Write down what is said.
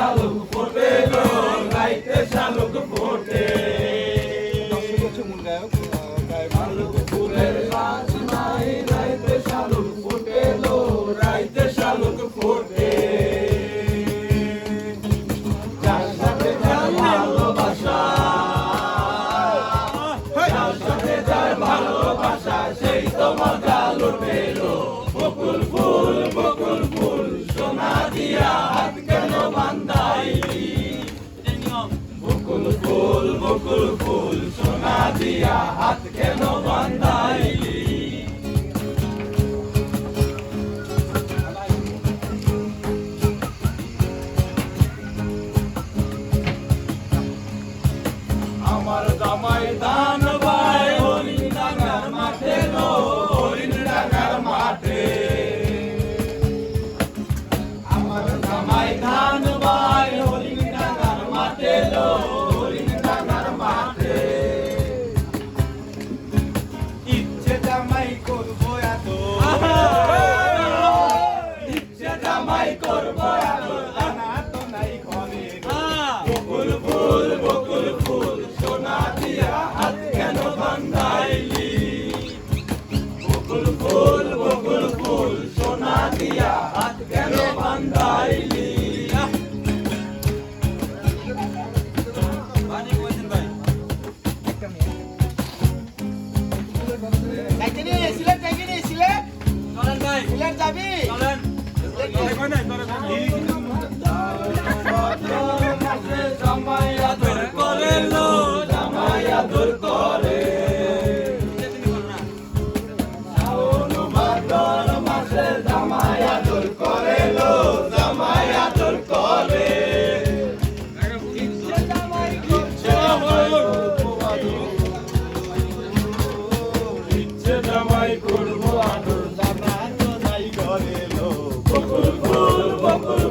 শালুক ফোটে গো রাইতে শালুক ফোটে শালুক ফুলের মাঝ নাই রাইতে শালুক ফোটে গো রাইতে শালুক ফোটে যার সাথে যার ভালোবাসা যার সাথে যার ভালোবাসা সেই তো মজা লুটে গো বকুল ফুল সোনা দিয়া হাত কেন বান্ধাইলি বকুল ফুল সোনা দিয়া হাত কেন বান্ধাইলি আমার জামাই দান ভাই হরিণ ডাঙ্গার মাঠে গো হরিণ ডাঙ্গার মাঠে আমার জামাই ধান ভাই হরিণ ডাঙ্গার মাঠে গো হরিণ ডাঙ্গার মাঠে ইচ্ছে জামাই করবো এত ইচ্ছে জামাই করবো এত জানা তো নাই ঘরে বকুল ফুল সোনা দিয়া হাত কেন বান্ধাইলি বকুল ফুল সোনা দিয়া হাত কেন বান্ধাইলি জামাই আদর করে লো জামাই আদর করে শ্রাবণ ভাদ্র মাসে জামাই আদর করে লো জামাই আদর করে ইচ্ছে জামাই করবো আদর জানা তো নাই ঘরে লো বকুল ফুল